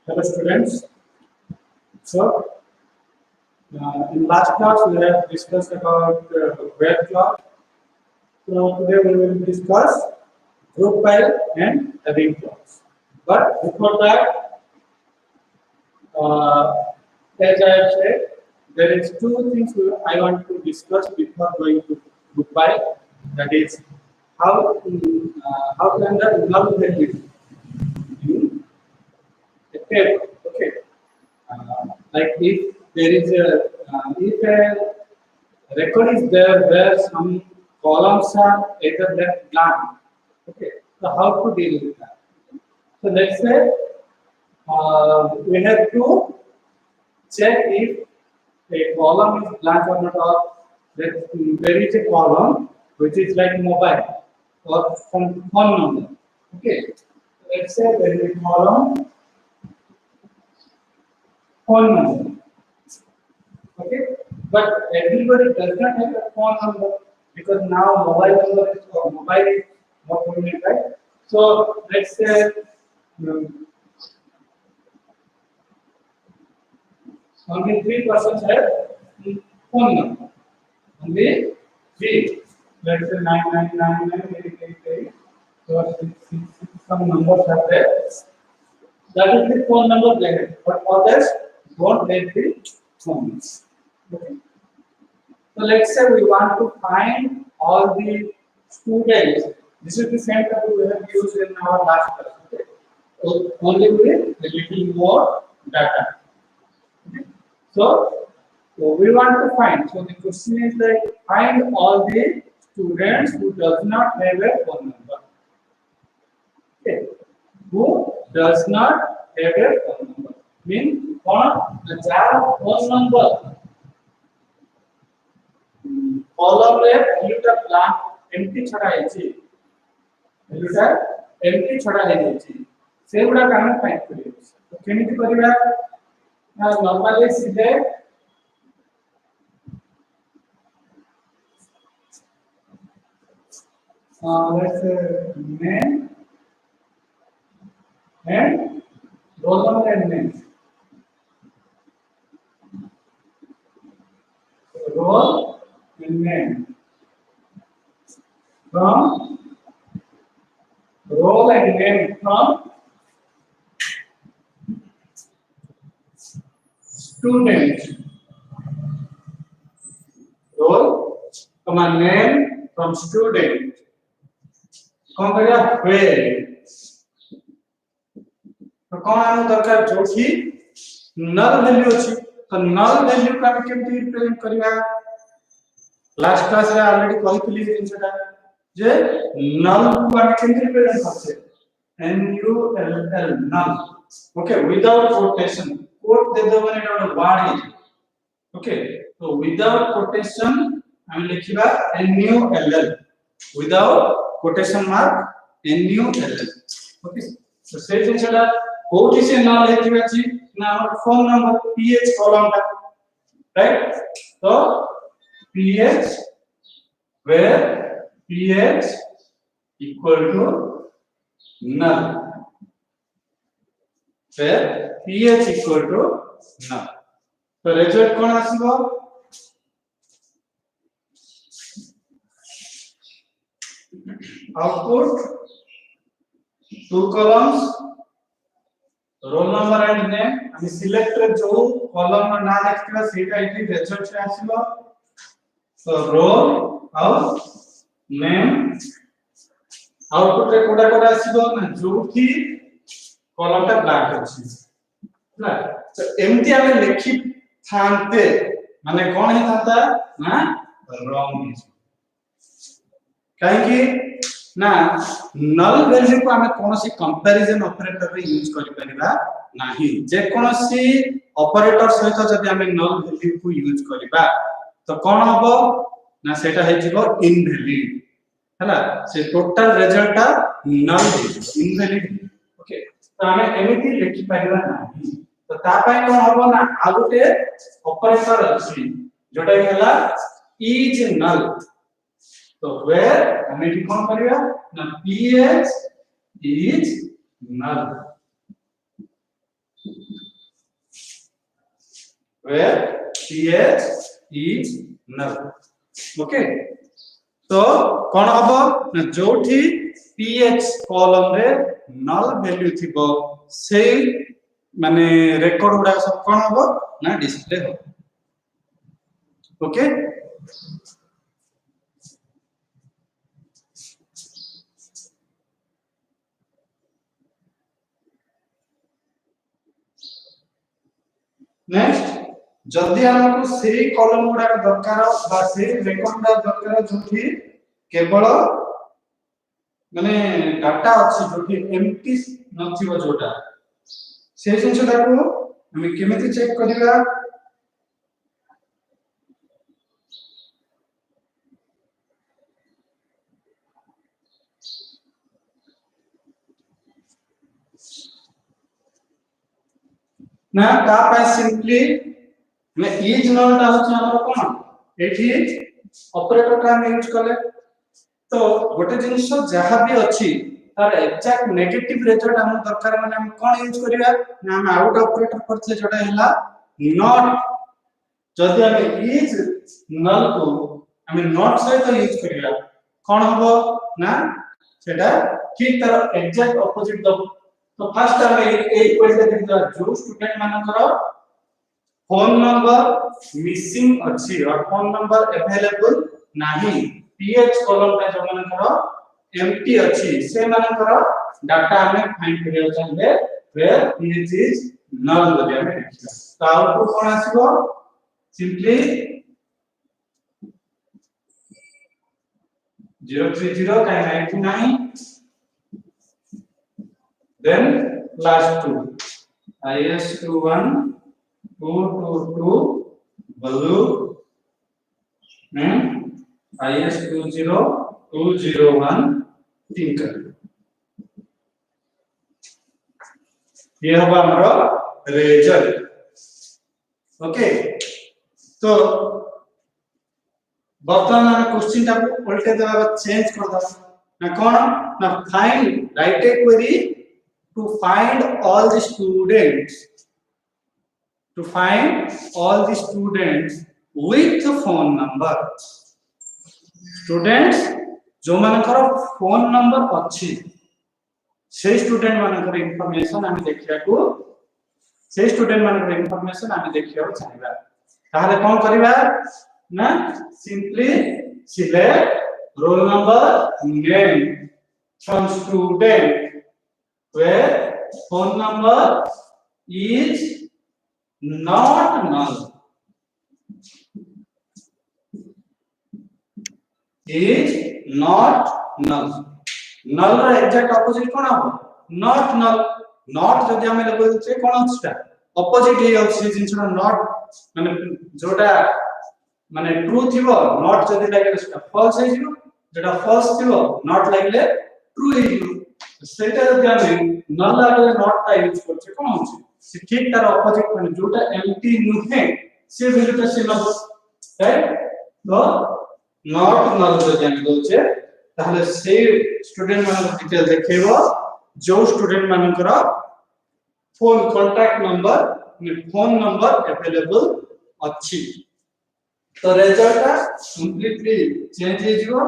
Hello students. So in last class we have discussed about web class. So today we will discuss group file and array class. But before that, uh, as I have said, there is two things I want to discuss before going to group file. That is how can the null value in a table. Okay. Like if there is if a record is there where some columns are either left blank, okay, so how to deal with that? So let's say we have to check if a column is blank or not, or that there is a column which is like mobile or some phone number. Okay, let's say there is a column phone number. Okay, but everybody does not have a phone number because now mobile number is or mobile is more prominent, right? So let's say only 3% have phone number. Only 3. Let's say 99998888. So some numbers are there. That is the phone number they have, but others don't have the phones. Okay. So let's say we want to find all the students. This is the same that we have used in our last class. Okay. So only with a little more data. Okay. So we want to find. So the question is like find all the students who does not have a phone number. Okay. Who does not have a phone number? Mean what? The jar phone number. Column रे valueta blank empty छड़ा है जी valueta empty छड़ा है जी से गुड़ा काम find करियो तो केमिति करिवा ना नॉर्मली सीधे let's say name and roll number and name roll and name from roll and name from student roll comma name from student कौन करिया where तो कौन आनो दरकार जोठी null value अछि तो null value का केमति रिप्रेजेंट करिया लास्ट क्लास रे ऑलरेडी कहितली जिनसटा जे null को हम केमति रिप्रेजेंट करछे null null okay without quotation quote दे दो माने एटा वर्ड है ओके तो विदाउट कोटेशन हम लिखिबा null without quotation mark null okay तो से जिनसटा कोठी से null हेतिबा छी ना हमर फोन नंबर ph कॉलम टा राइट तो ph where ph equal to null where ph equal to null तो रिजल्ट कोन आसीबो output two columns roll number and name আমি সিলেক্ট রে जो कॉलम ना लिखिबा सेटा इति रिजल्ट से आसीबो so roll और name output रे कोडा कोडा आसीबो ना जोठी कॉलम टा ब्लैंक अछि ना तो एमती आमे लिखि थानते माने कोन हे थाता ना रॉन्ग काहे कि ना null वैल्यू को हमें कोनोसी कंपैरिजन ऑपरेटर रे यूज करि परिबा नाही जे कोनोसी ऑपरेटर सहित जदि हमें null वैल्यू को यूज करिबा तो कोन हबो ना सेटा हे जिवो इनवैलिड हैला से टोटल रिजल्ट ता null इनवैलिड ओके तो हमें एमिति लिखि परिबा नाही तो ता पय कोन हबो ना आ गुटे ऑपरेटर अछि जोटा हैला इज null तो where हमें डिफाइन करिया ना ph is null where ph is null. Okay तो कोन हबो ना जोठी ph कॉलम रे null वैल्यू थिबो से माने रेकॉर्ड उडा सब कोन हबो ना डिस्प्ले हो. ओके नेक्स्ट जदि हमको सेही कॉलम गुडा दरकार बा से रेकॉर्ड गुडा दरकार जोठी केवल माने डाटा अछि जोठी एम्प्टी नथिबो जोटा से जिंस ताको हम केमिति चेक करिवा ना ता पाई सिंपली मैं इज नॉट आउट हमर कोन एठी ऑपरेटर का हम यूज करले तो गोटे जिंस जहां भी अछि तार एग्जैक्ट नेगेटिव रिजल्ट हम दरकार माने हम कोन यूज करिवा ना हम आउट ऑपरेटर करथले जोटा हैला नॉट जदि हम इज नल को हम नॉट सहित यूज करिवा कोन हबो ना सेटा ठीक तार एग्जैक्ट ऑपोजिट दब. तो फर्स्ट हम ए क्वेश्चन देखा जो स्टूडेंट मानकर फोन नंबर मिसिंग अछि और फोन नंबर अवेलेबल नाही पीएच कॉलम पे जो मानकर एम्प्टी अछि से मानकर डाटा हमें फाइंड करियो चाहिए वेयर पीएच इज नल बोली हमें लिखियो. तो आउटपुट कोन आसीबो सिंपली 030 काय 99 then last two is21 222 blue and is20 201 tinker. ये होगा हमारा रिजल्ट. ओके तो बर्तमान हम क्वेश्चन टा उल्टे देबा चेंज कर दा ना कोन ना find right a query to find all the students with phone number. Students जो मानकर फोन नंबर अछि से स्टूडेंट मानकर इंफॉर्मेशन हम देखिया को से स्टूडेंट मानकर इंफॉर्मेशन हम देखिया चाहिबा ताहाले कोन करिबा ना simply select roll number name from student where phone number is not null null रा एग्जैक्ट ऑपोजिट कोन हो not null not जदि हम लेबल छे कोन होछटा ऑपोजिट हे होछि जिंसना not माने जोटा माने ट्रू थिबो not जदि लागले सेटा false हे जिवो जोटा false थिबो not लागले ट्रू हे जिवो सेटा जदि हम नल लागले नॉट टा यूज करछे कोन होछि से ठीक तार ऑपोजिट माने जोटा एम्प्टी नुहे से वैल्यू ता से नब राइट. तो नॉट नल जदि हम दोछे ताहले से स्टूडेंट मान डिटेल देखेबो जो स्टूडेंट मानकर फोन कांटेक्ट नंबर अवेलेबल अछि. तो रिजल्ट कंप्लीटली चेंज हे जिवो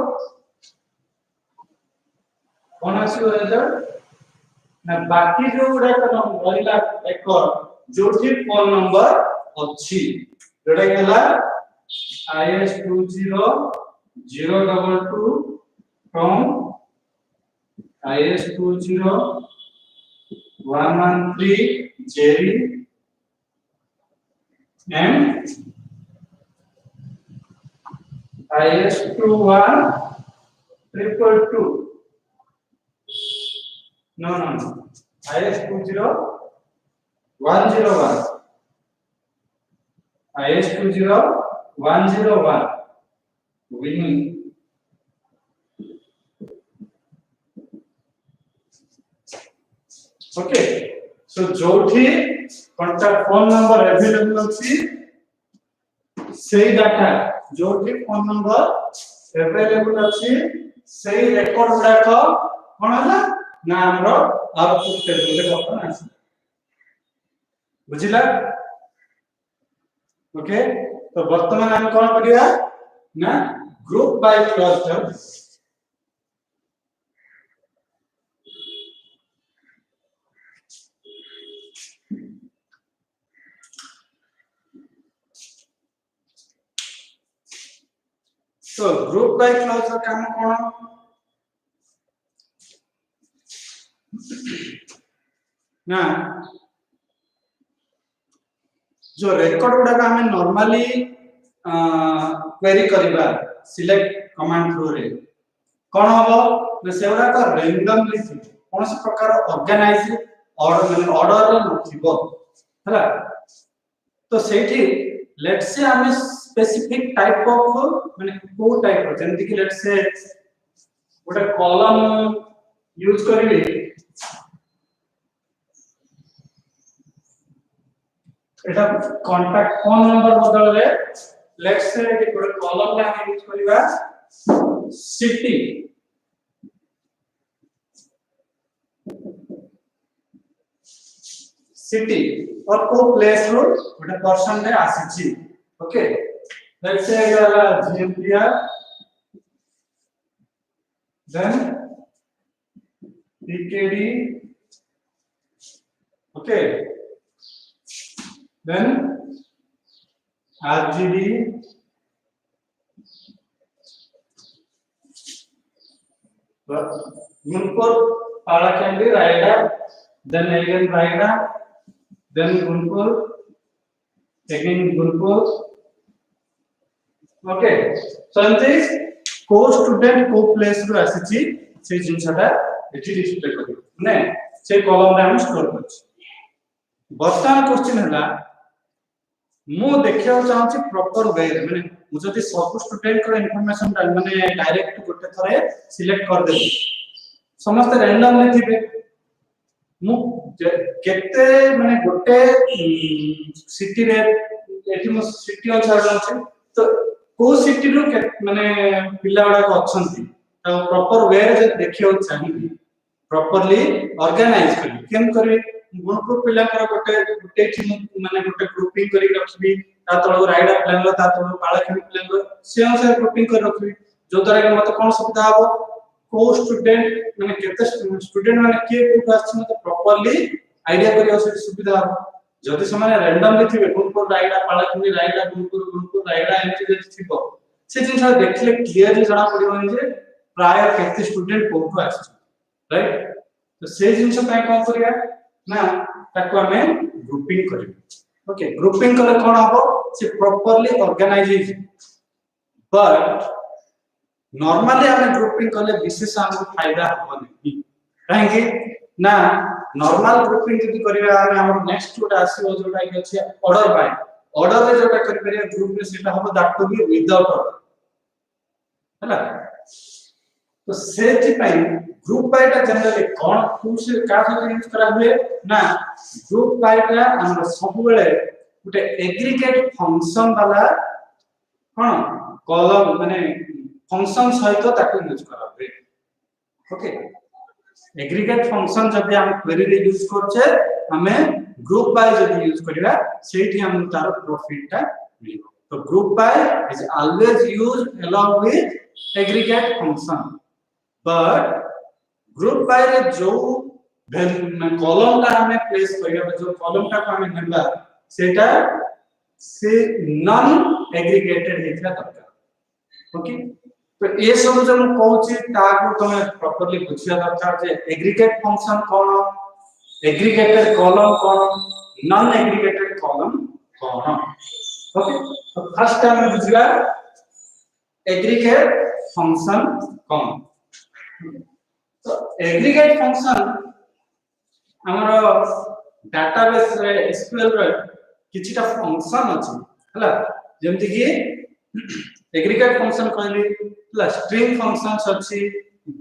कोन आसीबो रिजल्ट ना बाकी जो गुडा तो रहिला रेकॉर्ड जोठी फोन नंबर अछि जोटा गेला is20 022 from is20 113 Jerry and is21 222 no is20 101 is20 101 winning. Okay so जोठी कांटेक्ट फोन नंबर अवेलेबल अछि सेही डाटा जोठी फोन नंबर अवेलेबल अछि सेही रेकॉर्ड गुडा को कोन होला ना हमरो आउटपुट टेबल रे बटन आसी बुझिला. ओके तो वर्तमान हम कोन करिया ना ग्रुप बाय क्लस्टर तो ग्रुप बाय क्लस्टर काम कोन ना जो रेकॉर्ड गुडा का हमें नॉर्मली क्वेरी करबा सिलेक्ट कमांड थ्रू रे कोन हबो ना सेवरा का रैंडमली थी कोन से प्रकार ऑर्गेनाइज ऑर्डर माने ऑर्डर रे नथिबो हला तो सेठी लेट्स से हमें स्पेसिफिक टाइप ऑफ माने को टाइप जेंति कि लेट्स से गोटे कॉलम यूज करिवे एटा कांटेक्ट फोन नंबर बदल रे लेट्स से कि गोटे कॉलम ला हम यूज करिवा सिटी सिटी और को प्लेस रो गोटे पर्सन रे आसीची ओके लेट्स से एला GMPR then PKD okay then RGD Gunpur Palakandi Raida then again Raida then Gunpur again Gunpur okay so in this co student co place रो आसीची से जिनसटा एठी display करी ने से कॉलम रे हम स्टोर करछि वर्तमान क्वेश्चन हला मु देखियो चाहछि प्रॉपर वे रे माने मु जति सब स्टूडेंट को इंफॉर्मेशन माने डायरेक्ट गोटे थरे सिलेक्ट कर देबो समस्त रैंडमली थिबे मु केते माने गोटे सिटी रे एठी मु सिटी अनुसार अछि तो को सिटी रो माने पिला वाडा को अछंती तो प्रॉपर वे रे देखियो चाहिबी प्रॉपर्ली ऑर्गेनाइज करी केम करी गुणपुर पिला कर गोटे माने गोटे ग्रुपिंग करी रखबी ता तळ राइडा प्लान ता तळ पाळाखिनी प्लान से अनुसार ग्रुपिंग कर रखबी जो तरह के मते कोन सुविधा हो को स्टूडेंट माने केते स्टूडेंट माने के को आछि मते प्रॉपर्ली आईडिया करी से सुविधा हो जति समय रैंडमली थिबे गुणपुर राइडा पाळाखिनी राइडा गुणपुर राइडा एंटी जे थिबो से जिनसा देखले क्लियरली जणा पडिबो जे प्राय केते स्टूडेंट कोठो आछि राइट तो से जिनस पय कोन करिया ना ताको हमें ग्रुपिंग करियो ओके ग्रुपिंग कले कोन हबो से प्रॉपर्ली ऑर्गेनाइज बट नॉर्मली हमें ग्रुपिंग कले विशेष हमको फायदा होबनी काहे कि ना नॉर्मल ग्रुपिंग जदी करिया हमें हमर नेक्स्ट जोटा आसीबो जोटा कि अछि ऑर्डर रे जोटा करि परिया ग्रुप रे सेटा हबो that to be without order हैला तो सेति पई ग्रुप बाय ता जनरली कोन टूल्स का से यूज करा हुए ना ग्रुप बाय ता हम सब बेले गुटे एग्रीगेट फंक्शन वाला कोन कॉलम माने फंक्शन सहित ताको यूज करा हुए ओके एग्रीगेट फंक्शन जब हम क्वेरी रे यूज करछे हमें ग्रुप बाय जब यूज करिया सेठी हम तार प्रॉफिट ता मिलिबो तो group by is always used along with aggregate function but group by रे जो कॉलम ता हमें प्लेस करिया जो कॉलम ता को हमें नेबा सेटा से नॉन एग्रीगेटेड हेतला दरकार ओके तो ये सब जो हम कहूची ताको तमे प्रॉपर्ली बुझिया दरकार जे एग्रीगेट फंक्शन कोन एग्रीगेटेड कॉलम कोन नॉन एग्रीगेटेड कॉलम कोन ओके तो फर्स्ट टाइम में बुझिया एग्रीगेट फंक्शन कोन तो एग्रीगेट फंक्शन हमरो डाटाबेस रे एसक्यूएल रे किछिटा फंक्शन अछि हला जेमति कि एग्रीगेट फंक्शन कहली प्लस स्ट्रिंग फंक्शंस अछि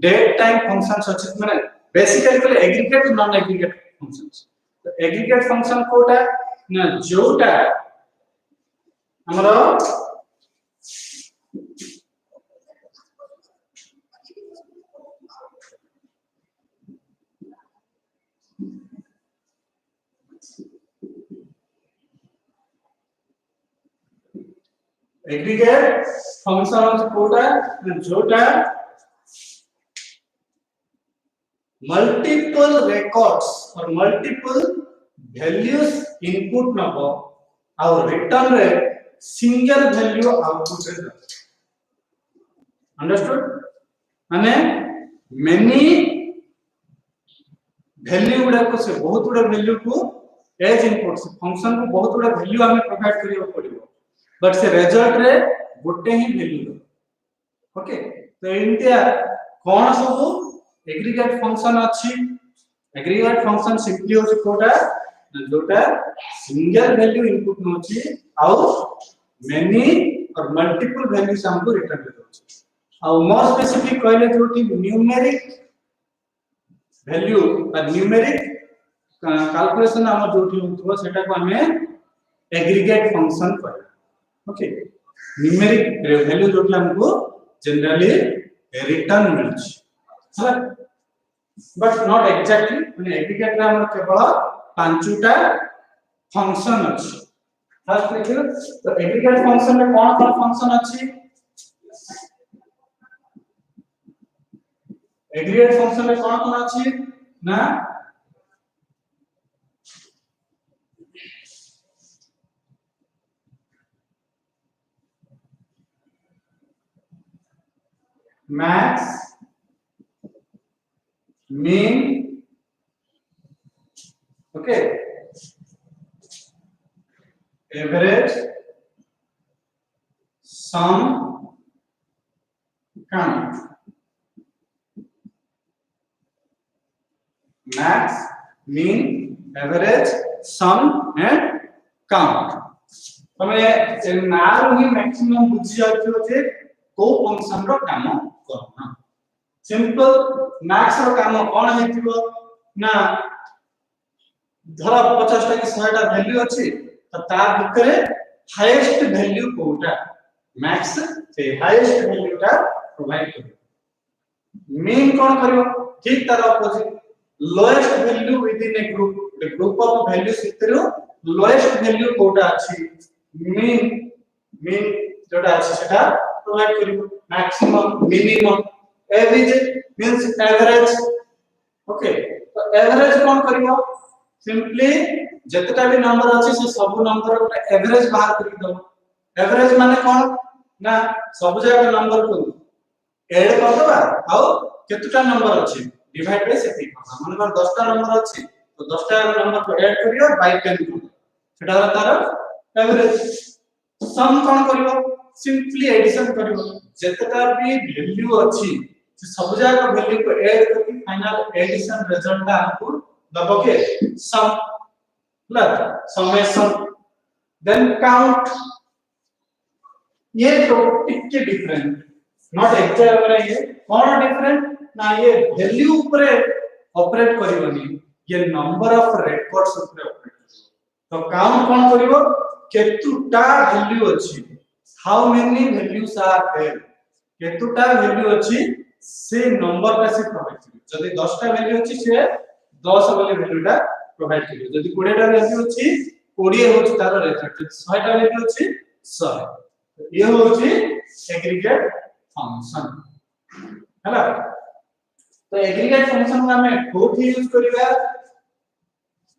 डेट टाइम फंक्शंस अछि माने बेसिकली कहले एग्रीगेट नॉन एग्रीगेट फंक्शंस तो एग्रीगेट फंक्शन कोटा ना जोटा हमरो एग्रीगेट फंक्शन होच कोटा जोटा multiple records or multiple values input नबो और return रे single value output रे understood माने many value गुडा को से बहुत गुडा value को as input से फंक्शन को बहुत गुडा value हमें प्रोवाइड करियो पड़िबो बट से रिजल्ट रे गोटे ही value ओके तो इंतिया कोन सब एग्रीगेट फंक्शन अछि एग्रीगेट फंक्शन सिंपली होची कोटा जोटा सिंगल वैल्यू इनपुट नोची आउ मेनी और मल्टीपल वैल्यूज हमको रिटर्न दे दोची आउ मोर स्पेसिफिक कहले जोटी न्यूमेरिक वैल्यू और न्यूमेरिक कैलकुलेशन हम जोटी होतबो सेटा को हमें एग्रीगेट फंक्शन कहले ओके न्यूमेरिक वैल्यू जोटी हमको जनरली रिटर्न मिलची बट नॉट एक्जेक्टली माने एग्रीगेट रे हमर केवल पांचटा फंक्शन अछि फर्स्ट देखियो तो एग्रीगेट फंक्शन में कौन कौन फंक्शन अछि एग्रीगेट फंक्शन में कौन कौन अछि ना max mean okay average sum count max mean average sum and count तमे नार ही मैक्सिमम बुझी जाथियो जे को फंक्शन रो काम करना सिंपल मैक्स रो काम कोन हेतिबो ना धरा 50 टा कि 100 टा वैल्यू अछि त ता भितरे हाईएस्ट वैल्यू कोटा मैक्स से हाईएस्ट वैल्यू टा प्रोवाइड करियो मीन कोन करियो ठीक तार opposite lowest value within a group of values भितरो लोएस्ट वैल्यू कोटा अछि मीन जोटा अछि सेटा प्रोवाइड करियो maximum minimum average means average okay तो एवरेज कोन करियो सिंपली जतटा भी नंबर अछि से सब नंबर को एवरेज बाहर करि दो एवरेज माने कोन ना सब जगह नंबर को ऐड कर दबा आउ केतटा नंबर अछि डिवाइड बाय सेति करबा माने बार 10 टा नंबर अछि तो 10 टा नंबर को ऐड करियो बाय 10 करियो सेटा तार एवरेज सम कोन करियो सिंपली एडिशन करियो जतटा भी वैल्यू अछि से सब जगह वैल्यू को ऐड करके फाइनल एडिशन रिजल्ट हमको दबोगे सम प्लस समेशन देन काउंट ये तो टिके डिफरेंट नॉट एक्चुअल वाला ये कौन डिफरेंट ना ये वैल्यू ऊपर ऑपरेट करिवनी ये नंबर ऑफ रिकॉर्ड्स ऊपर ऑपरेट तो काउंट कौन करिवो केतुटा वैल्यू अछि how many values are there केतुटा वैल्यू अछि से नंबर का से प्रोवाइड करियो जदी 10 टा वैल्यू अछि से 10 वाले वैल्यूटा प्रोवाइड करियो जदी 20 टा वैल्यू अछि 20 होछि तार रिजल्ट जदी 100 टा वैल्यू अछि 100 ये होछि एग्रीगेट फंक्शन हैला तो एग्रीगेट फंक्शन में हमें कोठी यूज करिबा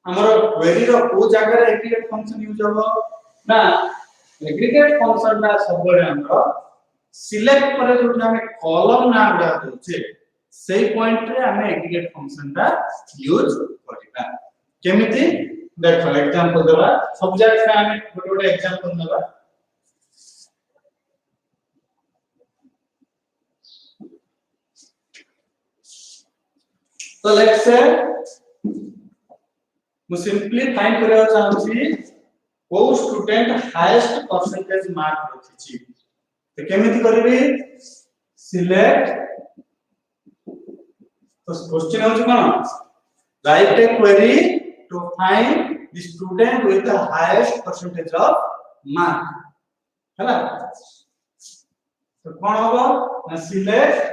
हमर क्वेरी रो को जगह रे एग्रीगेट फंक्शन यूज होबो ना एग्रीगेट फंक्शन ना सब रे हमर सिलेक्ट करे जो हमें कॉलम ना उडा दोचे सेही पॉइंट रे हमें एग्रीगेट फंक्शन दा यूज करिबा केमिति देखो एग्जांपल देबा सब्जेक्ट में हमें गोटे एग्जांपल देबा तो लेट्स से मु सिंपली फाइंड करबा चाहूची को स्टूडेंट हाईएस्ट परसेंटेज मार्क रखिची तो केमिति करबी सिलेक्ट तो क्वेश्चन होच कोन write a query to find the student with the highest percentage of mark हैला तो कोन होबो ना सिलेक्ट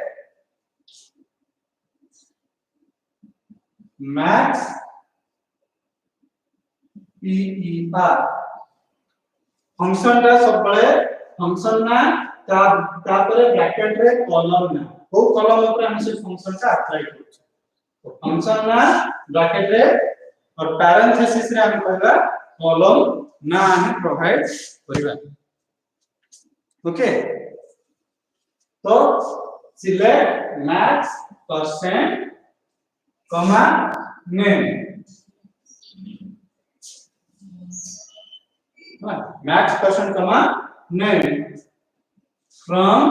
मैक्स PER फंक्शन रा सब बळे फंक्शन ना तापर ब्रैकेट रे कॉलम ना को कॉलम ऊपर हम से फंक्शन का अप्लाई करू तो फंक्शन ना ब्रैकेट रे और पैरेंथेसिस रे हम कहबा कॉलम ना हम प्रोवाइड करबा ओके तो select max percent comma name max percent comma name from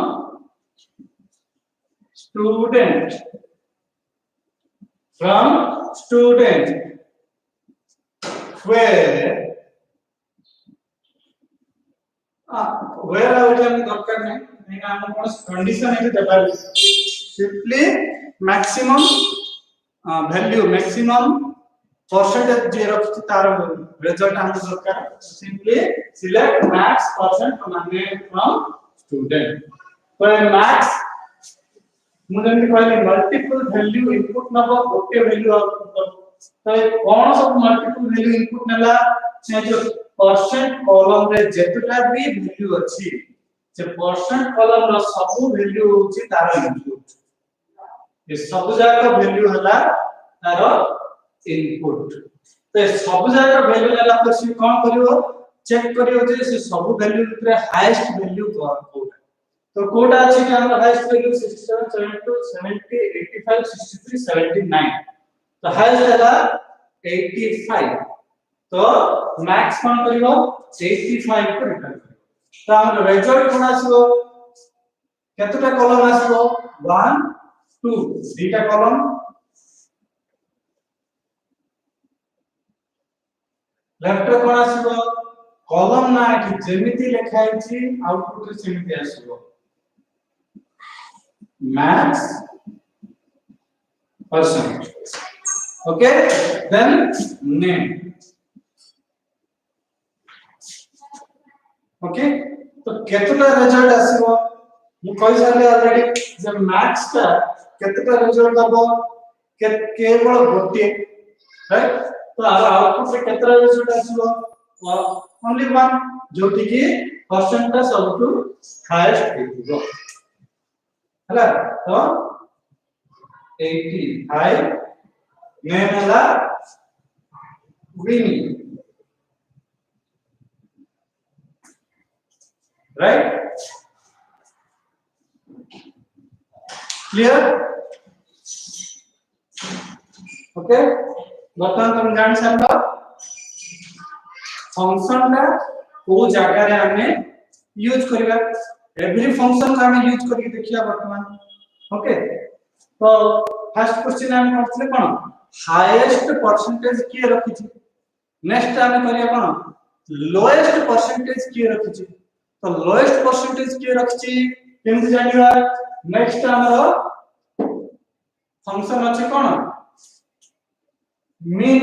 student where out हम दरकार नहीं हम कोन कंडीशन है देबा सिंपली मैक्सिमम परसेंटेज जे रखछि तार रिजल्ट हम दरकार simply select max percent command from student तो मैक्स मुझे कहले मल्टीपल वैल्यू इनपुट नबो गोटे वैल्यू आउटपुट तो कोन सब मल्टीपल वैल्यू इनपुट नला से जो परसेंट कॉलम रे जेतटा भी वैल्यू अछि से परसेंट कॉलम रो सब वैल्यू होछि तार इनपुट ये सब जाका वैल्यू हला तार इनपुट तो सब जाका वैल्यू लेला पर से कोन करियो चेक करियो जे से सब वैल्यू रे हाईएस्ट वैल्यू कोन तो कोटा अछि कि हमर हाईएस्ट वैल्यू 67 72 70 85 63 79 तो हाईएस्ट हला 85 तो मैक्स कोन करियो 85 को रिटर्न करियो तो हमर रिजल्ट कोन आसीबो केतटा कॉलम आसीबो 1 2 दीटा कॉलम लेफ्ट रे कोन आसीबो कॉलम ना कि जेमिति लिखाइ छी आउटपुट रे सेमिति आसीबो max percent okay then name okay तो केतटा रिजल्ट आसीबो मु कहि साले ऑलरेडी जे मैक्स का केतटा रिजल्ट दबो केवल गोटे राइट तो आउटपुट से केतटा रिजल्ट आसीबो ओनली वन जो कि परसेंट का सबटू हाईएस्ट हेतुरो हला तो 85 नेम हला विनी राइट क्लियर ओके बतन तुम जान सकता फंक्शन का को जगह रे हमें यूज करबा एवरी फंक्शन का हमें यूज करके देखिया वर्तमान ओके तो फर्स्ट क्वेश्चन हम करथले कोन हाईएस्ट परसेंटेज के रखि छी नेक्स्ट हम करिया कोन लोएस्ट परसेंटेज के रखि छी तो लोएस्ट परसेंटेज के रखि छी केमति जानिबा नेक्स्ट हमरो फंक्शन अछि कोन मीन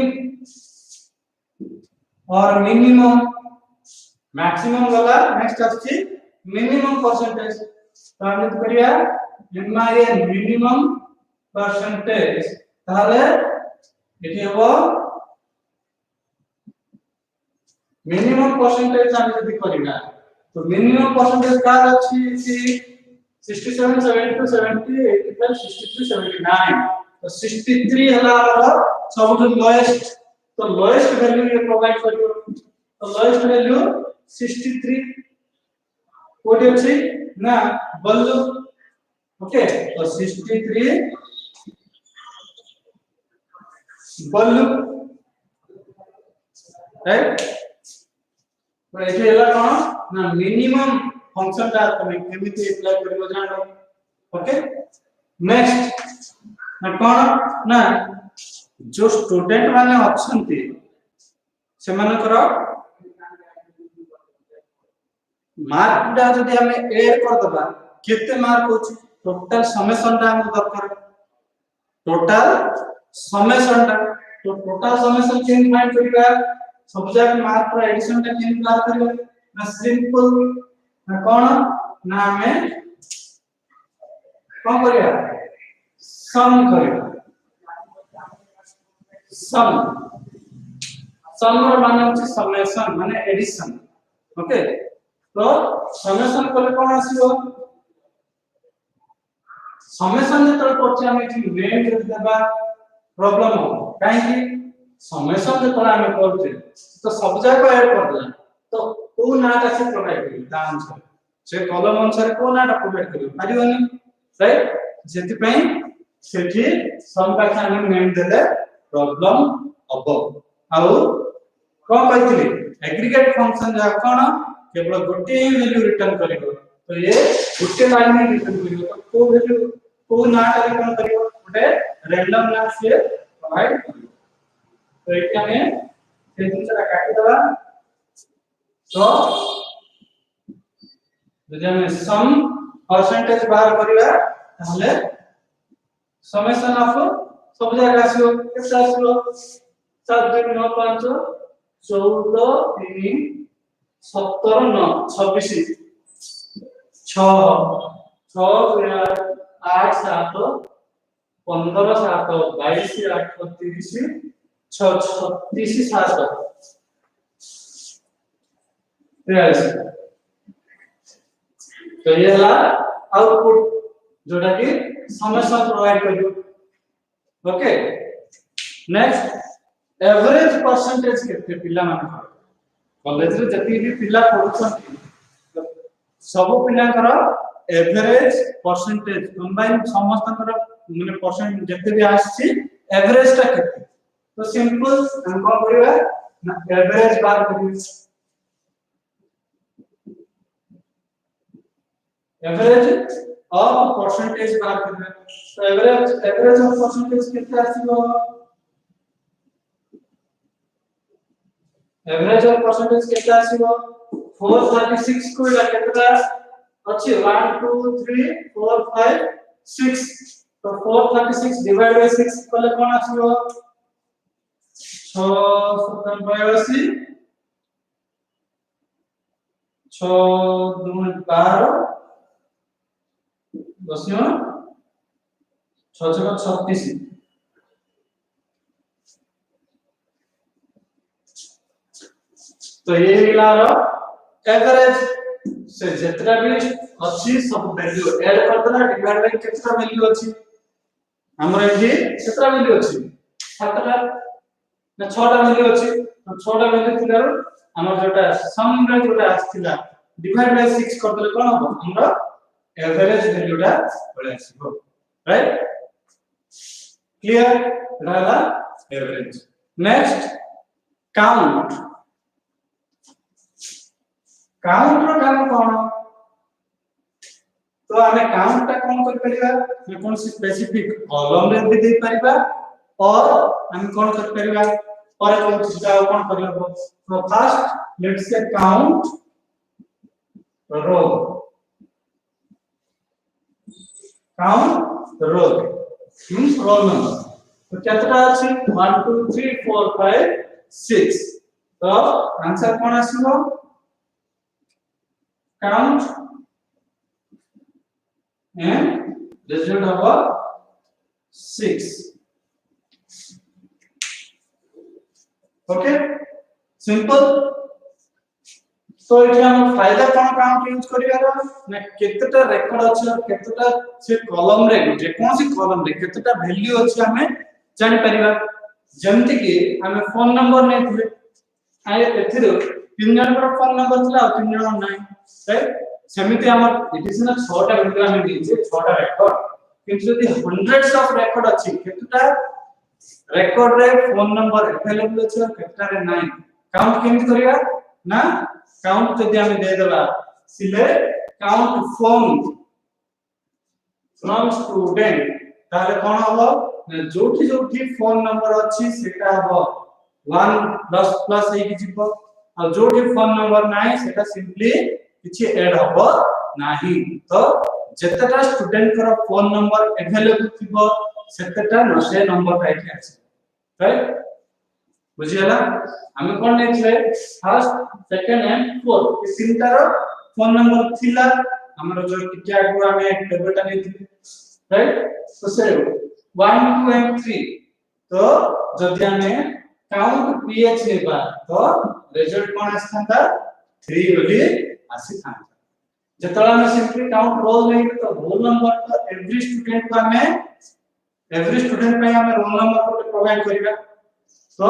और मिनिमम मैक्सिमम वाला नेक्स्ट अछि मिनिमम परसेंटेज तो हम करिया एमआई मिनिमम परसेंटेज ताले एठी हो मिनिमम परसेंटेज हम यदि करिना तो मिनिमम परसेंटेज का अछि 67 72 70 85 63 79 तो 63 हला सबटु लोएस्ट तो लोएस्ट वैल्यू ये प्रोवाइड करियो तो लोएस्ट वैल्यू 63 कोड अछि ना बल्लू ओके तो 63 बल्लू राइट तो एठी हला कोन ना मिनिमम फंक्शन ता तमे केमिति अप्लाई करियो जानो ओके नेक्स्ट ना कोन ना जो स्टूडेंट माने अछंती से मानकर मार्क डा जदि हमें ऐड कर दबा केते मार्क होची टोटल समेशन टा हम दरकार टोटल समेशन टा तो टोटल समेशन केन फाइंड करिबा सब जगह मार्क पर एडिशन टा केन बात करिबा ना सिंपल ना कोन ना हमें कोन करिया सम करिया सम सम रो माने होची समेशन माने एडिशन ओके तो समेशन कले कोन आसीबो समेशन जे तळ करछि हम एठी नेम जे देबा प्रॉब्लम हो काहे कि समेशन जे तळ हम करछि तो सब जाक ऐड कर देला तो को नाटा से प्रोवाइड करी ता आंसर से कॉलम अनुसार को नाटा प्रोवाइड करी पारिबनी राइट जेति पई सेठी सम का हम नेम देले प्रॉब्लम अब आउ को कहथिली एग्रीगेट फंक्शन जा कोन केवल गोटे वैल्यू रिटर्न करिवो तो ये गोटे लाइन में रिटर्न करिवो तो को वैल्यू को नाटा रिटर्न करिवो गोटे रैंडम ना से प्रोवाइड करिवो तो एटा में से दूसरा काटी दवा तो যদি আমি सम परसेंटेज बाहर करिवा ताहले समेशन ऑफ सब जागा आसीओ केते आसीओ 7 2 9 5 14 3 17 9 26 6 6 8 7 15 7 22 8 30 6 36 7 43 तो ये हला आउटपुट जोटा कि समेशन प्रोवाइड करियो ओके नेक्स्ट एवरेज परसेंटेज केते पिला मान कॉलेज रे जति भी पिला पढुछन सब पिला कर एवरेज परसेंटेज कंबाइन समस्त कर माने परसेंट जति भी आछि एवरेज ता केते तो सिंपल हम को करिवा ना एवरेज बार करियो एवरेज ऑफ परसेंटेज बार करबे तो एवरेज ऑफ परसेंटेज कितना आसीबो एवरेज ऑफ परसेंटेज कितना आसीबो 436 को ला कितना अछि 1 2 3 4 5 6 तो 436 डिवाइड बाय 6 कले कोन आसीबो 6 7 82 6 2 12 दसियो 6 6 36 तो ये लारो एवरेज से जेतरा भी अछि सब वैल्यू ऐड कर देना डिवाइड बाय केतना वैल्यू अछि हमर एठी केतना वैल्यू अछि 7टा ना 6टा वैल्यू अछि तो 6टा वैल्यू थिलारो हमर जोटा सम रे जोटा आछिला डिवाइड बाय 6 कर देले कोन हो हमरा एवरेज वैल्यू टा बळे आसीबो राइट क्लियर रहला एवरेज नेक्स्ट काउंट काउंट रो काम कोन तो हमें काउंट टा कोन कर परिबा मैं कोन स्पेसिफिक कॉलम रे भी दे परिबा और हम कोन कर परिबा और कोन चीजा कोन करबो तो first let's say count row count the row means roll number तो कितना अछि 1 2 3 4 5 6 तो आंसर कोन आसीबो count and result of 6 okay simple तो एठी हम फायदा कोन काउंट यूज करियारो ना केतेटा रेकॉर्ड अछि और केतेटा से कॉलम रे जे कोनसी कॉलम रे केतेटा वैल्यू अछि हमें जानि परिबा जेमति कि हमें फोन नंबर नै थिले आय एथिरो तीन जन पर फोन नंबर थिला और तीन जन नै राइट सेमिति हमर इट इज ना 6टा वैल्यू हमें दिजे 6टा रेकॉर्ड किंतु यदि हंड्रेड्स ऑफ रेकॉर्ड अछि केतेटा रेकॉर्ड रे फोन नंबर अवेलेबल अछि और केतेटा रे नै काउंट केमति करिया ना काउंट जदि हमें दे देबा सिलेक्ट काउंट फ्रॉम स्टूडेंट ताले कोन हबो जोठी जोठी फोन नंबर अछि सेटा हबो 1 प्लस प्लस हे कि जिवो और जोठी फोन नंबर नाही सेटा सिंपली किछि ऐड हबो नाही तो जेतेटा स्टूडेंट कर फोन नंबर अवेलेबल थिबो सेतेटा न से नंबर टाइप अछि राइट बुझियला हमें कोन नै छै फर्स्ट सेकंड एंड फोर्थ ई तीनटा रो फोन नंबर थिला हमरो जो टिकिया को हमें टेबलटा नै थि राइट तो से 1 2 एंड 3 तो जदि हमें काउंट ph लेबा तो रिजल्ट कोन आछंता 3 बोली आसी था जेतला हम सिंपली काउंट रोल नहीं तो रोल नंबर तो एवरी स्टूडेंट को हमें एवरी स्टूडेंट पे हमें रोल नंबर को प्रोवाइड करिया तो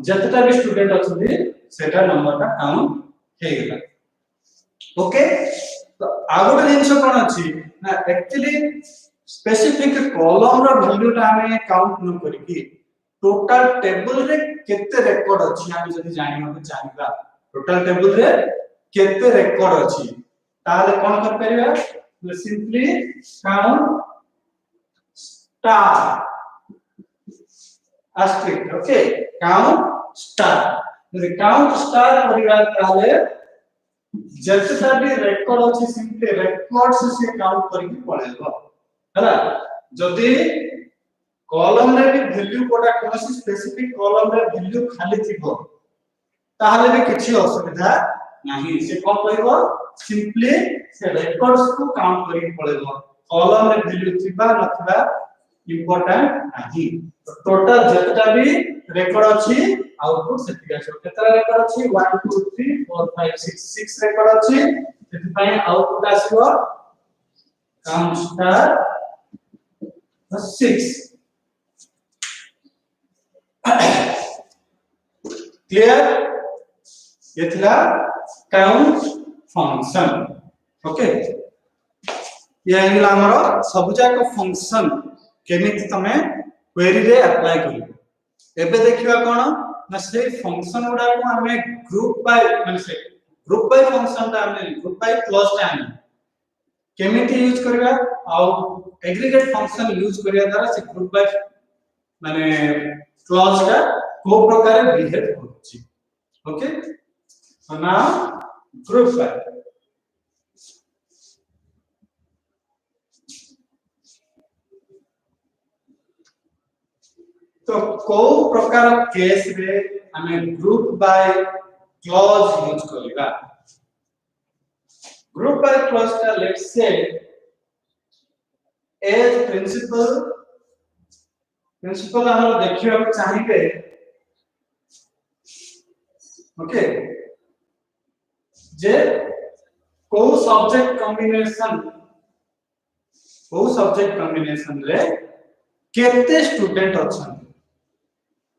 जतटा भी स्टूडेंट अछथि सेटा नंबर का काउंट हे गेला ओके तो आगोटे जिंस कोन अछि ना actually specific column row value ता हमें काउंट न करिकि टोटल टेबल रे केते रेकॉर्ड अछि हम जदी जानिबा को चाहिबा टोटल टेबल रे केते रेकॉर्ड अछि ताले कोन कर परिबा तो simply count star asterisk okay count star यदि काउंट स्टार परिबा ताले जतटा भी रेकॉर्ड अछि सिंपली रेकॉर्ड्स से काउंट करके पळेबो हला जदी कॉलम रे भी वैल्यू कोटा कोनसी स्पेसिफिक कॉलम रे वैल्यू खाली थिबो ताहले भी किछि असुविधा नाही से कोन करबो सिंपली से रेकॉर्ड्स को काउंट करके पळेबो कॉलम रे वैल्यू थिबा नथिबा इंपोर्टेंट नाही टोटल जतटा भी रेकॉर्ड अछि आउटपुट सेति आछो केतरा रेकॉर्ड अछि 1 2 3 4 5 6 रेकॉर्ड अछि सेति पय आउटपुट आसीबो काउंट स्टार 6 क्लियर ये थिला काउंट फंक्शन ओके ये हिला हमरो सब जाक फंक्शन केमिति तमे क्वेरी रे अप्लाई करियो एबे देखिबा कोन ना से फंक्शन गुडा को हमें ग्रुप बाय माने से ग्रुप बाय फंक्शन ता हमें ग्रुप बाय क्लॉज ता हमें केमिति यूज करबा आ एग्रीगेट फंक्शन यूज करिया द्वारा से ग्रुप बाय माने क्लॉज का को प्रकार बिहेव होछि okay so now group by तो को प्रकार केस रे हमें ग्रुप बाय क्लॉज यूज करिबा ग्रुप बाय क्लॉज का लेट्स से एज प्रिंसिपल हम देखियो चाहिबे ओके जे को सब्जेक्ट कॉम्बिनेशन रे केते स्टूडेंट अछन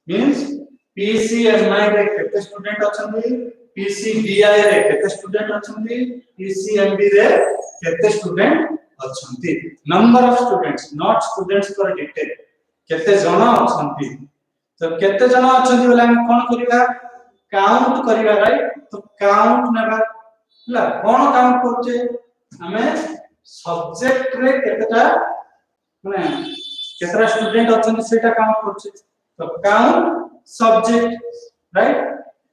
मींस पीसीएमआई रे केते स्टूडेंट अछंती पीसीबीआई रे केते स्टूडेंट अछंती पीसीएमबी रे केते स्टूडेंट अछंती number of students not students पर डिटेल केते जण अछंती तो केते जण अछंती बोले हम कोन करिबा काउंट करिबा राइट तो काउंट नेबा हला कोन काउंट करछे हमें सब्जेक्ट रे केतेटा माने केतरा स्टूडेंट अछंती सेटा काउंट करछे तो काउंट सब्जेक्ट राइट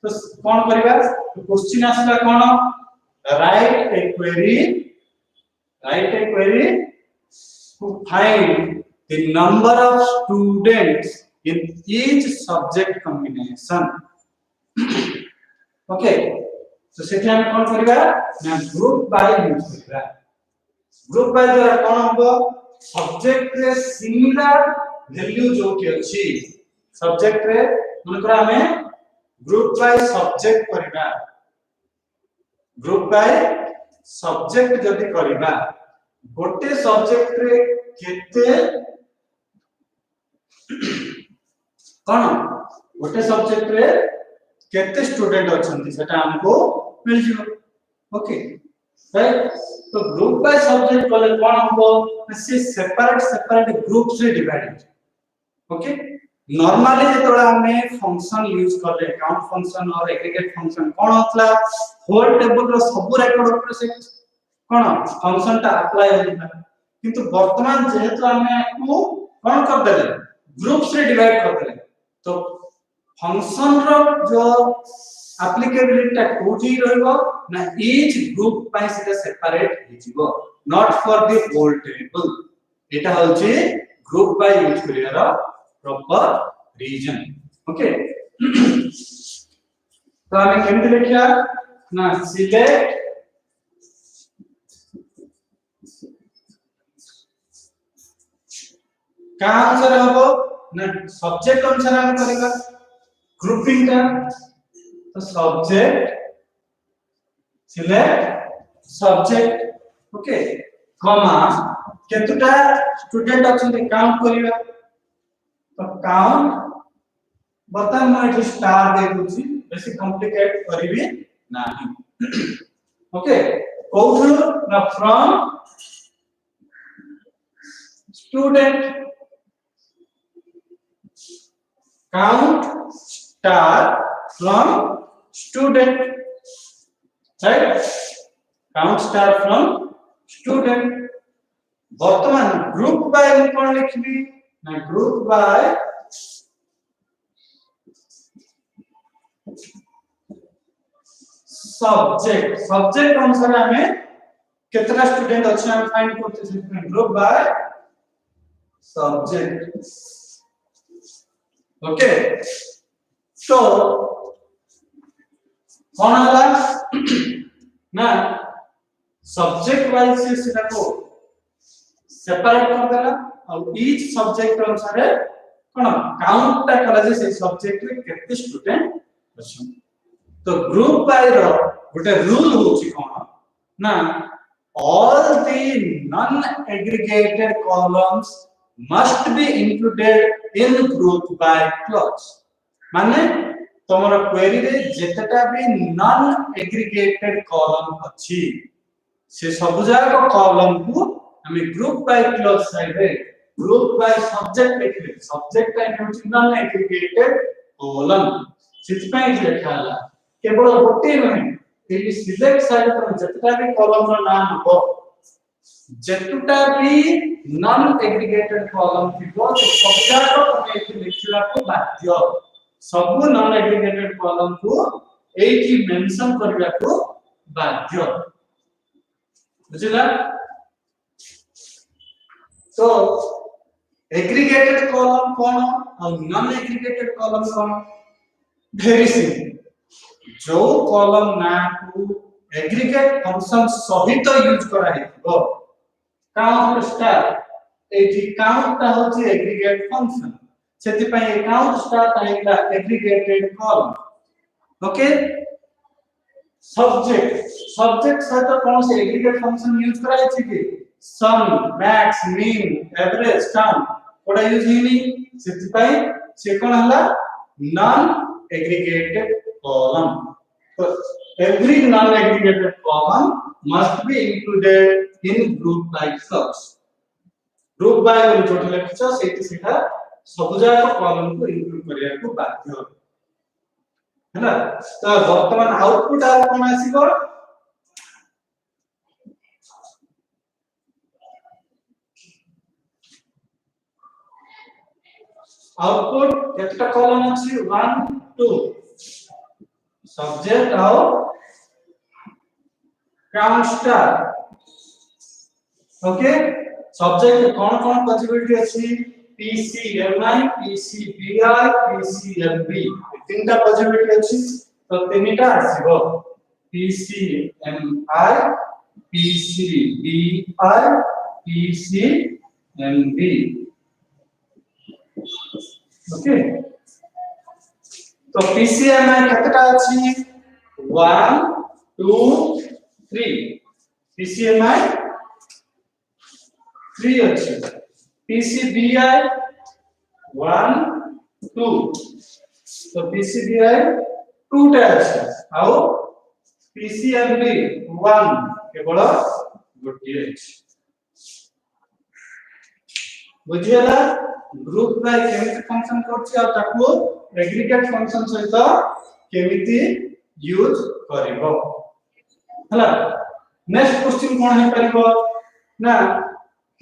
तो कोन करिबा तो क्वेश्चन आसला कोन write a query to find the number of students in each subject combination okay तो सेठी हम कोन करिबा ना ग्रुप बाय यूज करिबा ग्रुप बाय द्वारा कोन होबो सब्जेक्ट रे सिमिलर वैल्यू जो के अछि सब्जेक्ट रे मनकर हमें ग्रुप बाय सब्जेक्ट करिबा ग्रुप बाय सब्जेक्ट जदी करिबा गोटे सब्जेक्ट रे केते कोन गोटे सब्जेक्ट रे केते स्टूडेंट अछंती सेटा हमको मिल जिवो ओके राइट तो ग्रुप बाय सब्जेक्ट कले कोन होबो से सेपरेट ग्रुप से डिवाइड ओके नॉर्मली जेतोला हमें फंक्शन यूज करले काउंट फंक्शन और एग्रीगेट फंक्शन कोन होतला होल टेबल रो सब रेकॉर्ड ऊपर से कोन फंक्शन ता अप्लाई होइबा किंतु वर्तमान जेहेतु हमें को कोन कर देले ग्रुप से डिवाइड कर देले तो फंक्शन रो जो एप्लीकेबिलिटी ता कोठी रहइबो ना ईच ग्रुप पाइ सेटा सेपरेट हिजिबो not for the whole table एटा होछि ग्रुप बाय यूज करियार प्रॉपर रीजन ओके तो हमें केमते लिखिया ना सिलेक्ट का आंसर हबो ना सब्जेक्ट अनुसार हम करेगा ग्रुपिंग का तो सब्जेक्ट सिलेक्ट सब्जेक्ट ओके कमा केतुटा स्टूडेंट अछंती काउंट करिवा तो काउंट बता मैं स्टार दे दूची बेसी कॉम्प्लिकेट करिवे नाही ओके कोथु ना from student count star from student right count star from student वर्तमान ग्रुप बाय कोन लिखबी ना ग्रुप बाय सब्जेक्ट अनुसार हमें कितना स्टूडेंट अछि हम फाइंड करते से ग्रुप बाय सब्जेक्ट ओके तो कौन होला ना सब्जेक्ट वाइज से सेटा को सेपरेट कर देला और ईच सब्जेक्ट अनुसार कोन काउंट ता कला जे से सब्जेक्ट रे केते स्टूडेंट अछि तो ग्रुप बाय रो गोटे रूल होची कोन ना all the non aggregated columns must be included in group by clause माने तमरा क्वेरी रे जेतटा भी नॉन एग्रीगेटेड कॉलम अछि से सब जाक कॉलम को हमें ग्रुप बाय क्लॉज साइड रे ग्रुप बाय सब्जेक्ट लिखले सब्जेक्ट का होछि नॉन एग्रीगेटेड कॉलम सितपई लिखाला केवल गोटे नहीं ये सिलेक्ट साइड पर जेतटा भी कॉलम रो नाम हो जेतुटा भी नॉन एग्रीगेटेड कॉलम थिबो से सब जाक तमे लिखला को बाध्य सब नॉन एग्रीगेटेड कॉलम को एठी मेंशन करबा को बाध्य बुझला तो एग्रीगेटेड कॉलम कौन और नॉन एग्रीगेटेड कॉलम कौन वेरी सिंपल जो कॉलम ना को एग्रीगेट फंक्शन सहित यूज करा हेतो काउंट स्टार एठी काउंट ता होची एग्रीगेट फंक्शन सेति पई count star ताइला aggregated column okay subject सहित कौन से एग्रीगेट फंक्शन यूज करा छै कि सम मैक्स मीन एवरेज काउंट कोडा यूज हिनी सेति पई से कोन हला non aggregated column so every non aggregated column must be included in group by clause group by बोली जोट लेखछ सेति सेटा सब जाक कॉलम को इंक्लूड करिया को बाध्य हैना तो वर्तमान आउटपुट आ कोन आसीबो आउटपुट केतटा कॉलम अछि 1 2 सब्जेक्ट और काउंट स्टार ओके सब्जेक्ट कौन पॉसिबिलिटी अछि पीसीएमआई पीसीबीआई पीसीएमबी तीनटा पॉसिबिलिटी अछि तो तीनटा आसीबो पीसीएमआई पीसीबीआई पीसीएमबी ओके तो पीसीएमआई कितना अछि 1 2 3 पीसीएमआई 3 अछि पीसीबीआई 1 2 तो पीसीबीआई 2 टा अछि आउ पीसीएमबी 1 केवल गोटे अछि बुझियला ग्रुप बाय केमिति फंक्शन करछि आ ताको एग्रीगेट फंक्शन सहित केमिति यूज करबो हला नेक्स्ट क्वेश्चन कोन है परबो ना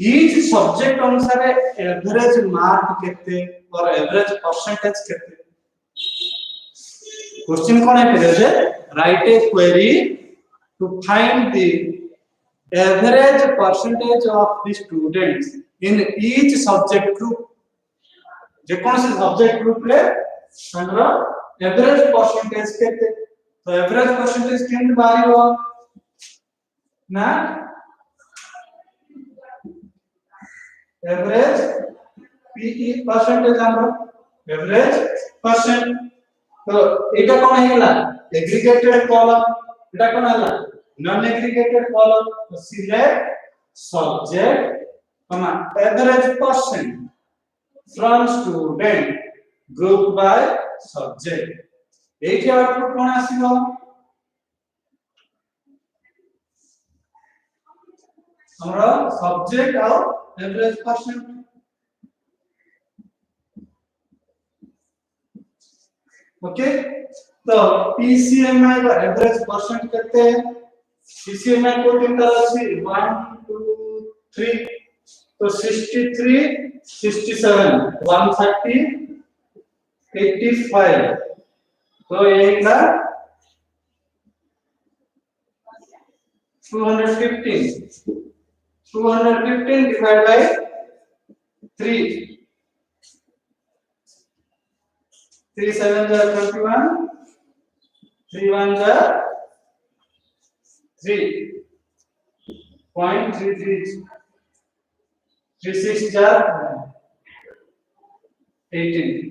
ईच सब्जेक्ट अनुसार एवरेज मार्क केते और एवरेज परसेंटेज केते क्वेश्चन कोन है परबो जे write a query to find the average percentage of the students in each subject group जे कौन से सब्जेक्ट ग्रुप रे संग्र एवरेज परसेंटेज केते तो एवरेज परसेंटेज केन बारियो ना एवरेज पीई परसेंटेज हमर एवरेज परसेंट तो एटा कोन हेला एग्रीगेटेड कॉलम एटा कोन हला non aggregated column to select subject comma average percent from student group by subject एठी आउटपुट कोन आसीबो हमरा सब्जेक्ट और एवरेज परसेंट ओके तो पीसीएमआई का एवरेज परसेंट कहते हैं पीसीएमआई को तीन तरह से 1 2 3 तो 63 67 130 85 तो ये का 215 divided by 3 3 7 are 21 3 1 are 3.33 3 6 are 18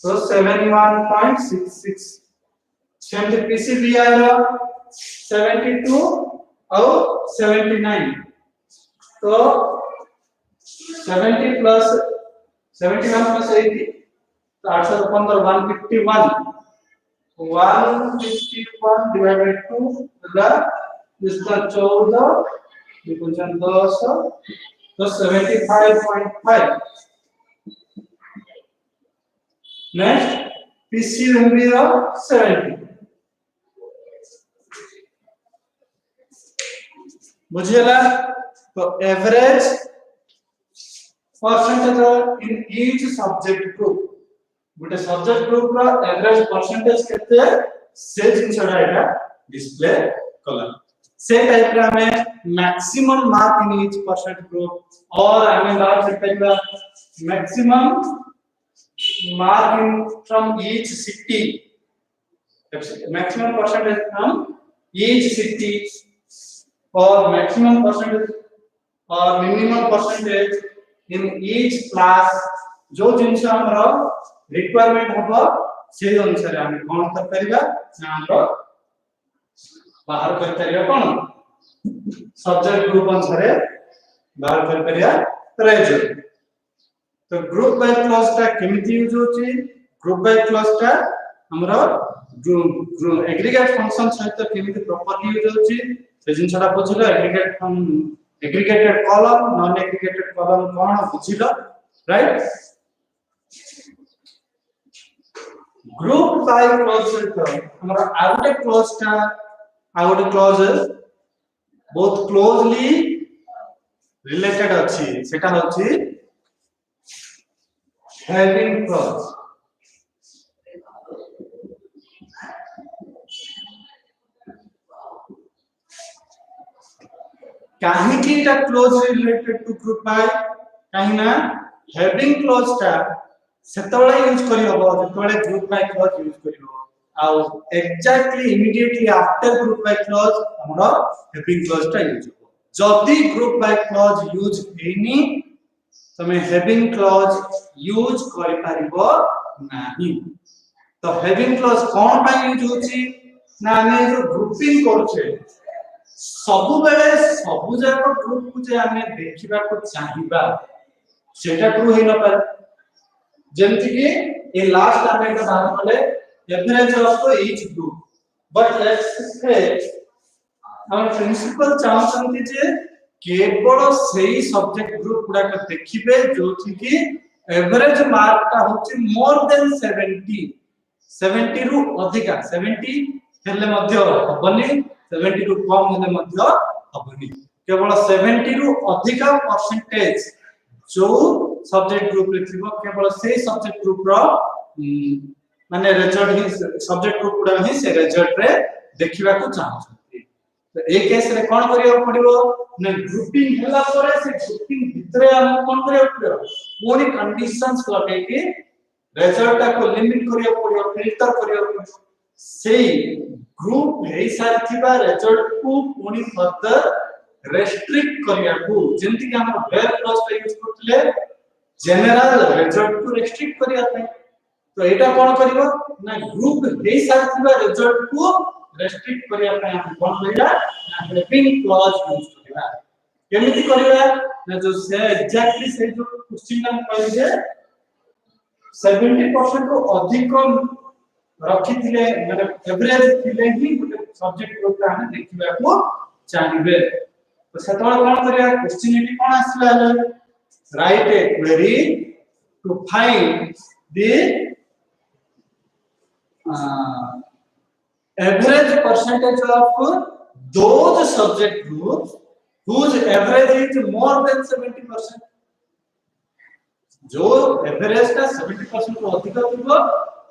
so 71.66 same पीसीबीआई रो 72 और 79 तो 70 प्लस 71 प्लस 80 तो 815 151 डिवाइडेड बाय 2 होगा इसका 14 डिवीजन 10 तो 75.5 नेक्स्ट पीसीबी रो 70 बुझियला तो average percentage in each subject group गोटे सब्जेक्ट ग्रुप रो एवरेज परसेंटेज केते से जिनसडा एटा डिस्प्ले कला से टाइप रे हमें maximum mark in each percent group और हमें बात करबा maximum mark in from each city maximum percentage from each city or maximum percentage or minimum percentage in each class जो जिनसे हमरा रिक्वायरमेंट हबो से अनुसार हम कोन कर परिबा ना हमरो बाहर कर परिबा कोन सब्जेक्ट ग्रुप अनुसार बाहर कर परिबा रेजल्ट तो ग्रुप बाय क्लॉज टा केमिति यूज होची ग्रुप बाय क्लॉज टा हमरा ग्रुप एग्रीगेट फंक्शन सहित केमिति प्रॉपर्टी यूज होची से जिनसडा बुझिलो aggregated column non aggregated column कोन बुझिलो राइट ग्रुप बाय क्लॉज सहित हमरा आउटे क्लॉज बहुत क्लोजली रिलेटेड अछि सेटा होची having clause काहे की टा close related to group by काहे ना having clause टा सेतबळे यूज करी हबो जेतबळे ग्रुप बाय क्लॉज यूज करी हो आ exactly immediately after group by clause हमरा having clause टा यूज हो जदी ग्रुप बाय क्लॉज यूज हेनी तमे हैविंग क्लॉज यूज करि पारिबो नाही तो having clause cone by use होची ना हमें जो ग्रुपिंग करछे सबु बेले सबु जाको ग्रुप को जे हमें देखिबा को चाहिबा सेटा ट्रू हे न पर जेंति कि ए लास्ट हमें का बात बोले average of each group but let's say हम प्रिंसिपल चाहछंती जे केवल सही सब्जेक्ट ग्रुप गुडा के देखिबे जोथि कि एवरेज मार्क ता होची मोर देन 70 रु अधिका 70 हेले मध्य हबनी 70 रु कम हेले मध्य हबनी केवल 70 रु अधिका परसेंटेज जो सब्जेक्ट ग्रुप रे थिबो केवल सही सब्जेक्ट ग्रुप रो माने रिजल्ट ही सब्जेक्ट ग्रुप गुडा ही से रिजल्ट रे देखिबा को चाहछंती तो ए केस रे कोन करियो पड़िबो ने ग्रुपिंग हला परे से ग्रुपिंग भितरे हम कोन करियो पड़िबो पूरी कंडीशंस लगे कि रिजल्ट को लिमिट करियो पड़ियो फिल्टर करियो से ग्रुप हेई सारथिबा रिजल्ट को पूरी फर्दर रेस्ट्रिक्ट करिया को जेंति कि हम वेयर क्लॉज का यूज करथले जनरल रिजल्ट को रेस्ट्रिक्ट करिया पे तो एटा कोन करिवो ना ग्रुप दे सारथिबा रिजल्ट को रेस्ट्रिक्ट करिया पे हम कोन करिया ना हैविंग क्लॉज यूज करिया केमिति करिया ना जो से एग्जैक्टली से जो क्वेश्चन हम कहले जे 70% को अधिक रखी थिले माने एवरेज थिले ही गुटे सब्जेक्ट ग्रुप हम देखिबा को चाहिबे तो सेतोळ कोन करिया क्वेश्चन एटी कोन आसला write a query to find the average percentage of those subject groups whose average is more than 70%. जो एवरेज का 70% को अधिक थिबो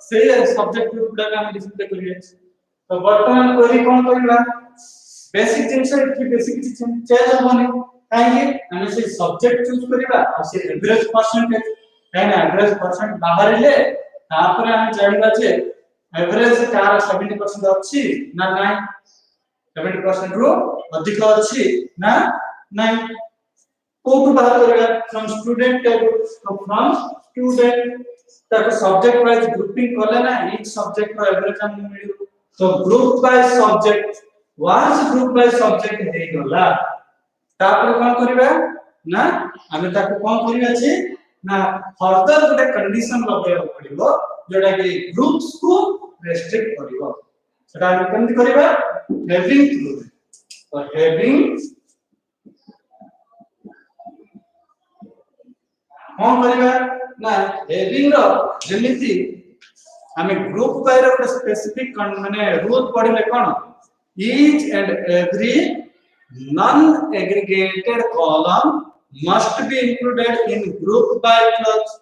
से सब्जेक्ट ग्रुप डाटा हम डिस्प्ले करिए तो वर्तमान क्वेरी कोन करिबा बेसिक जिंस की बेसिक चेंज होनी काहे हम से सब्जेक्ट चूज करिबा और से एवरेज परसेंटेज काहे एवरेज परसेंट बाहर ले तापर हम जानिबा जे एवरेज कार 70% अछि ना नाही 70% रो अधिक अछि ना नाही कोठु बाहर करेगा फ्रॉम स्टूडेंट टेबल तो फ्रॉम स्टूडेंट तक सब्जेक्ट वाइज ग्रुपिंग करले ना ईच सब्जेक्ट रो एवरेज हम मिलु तो ग्रुप बाय सब्जेक्ट वांस ग्रुप बाय सब्जेक्ट हे गला तापर कोन करिबा ना हमें ताको कोन करिबा छी ना फर्दर गोटे कंडीशन लगाय पड़िबो जोडा कि ग्रुप्स को रेस्ट्रिक्ट करिवो सेटा हम केमति करिबा हैविंग थ्रू तो हैविंग कोन करिबा ना हैविंग रो जेमिति हमें ग्रुप बाय रो स्पेसिफिक माने रूल पढिले कोन each and every non aggregated column must be included in group by clause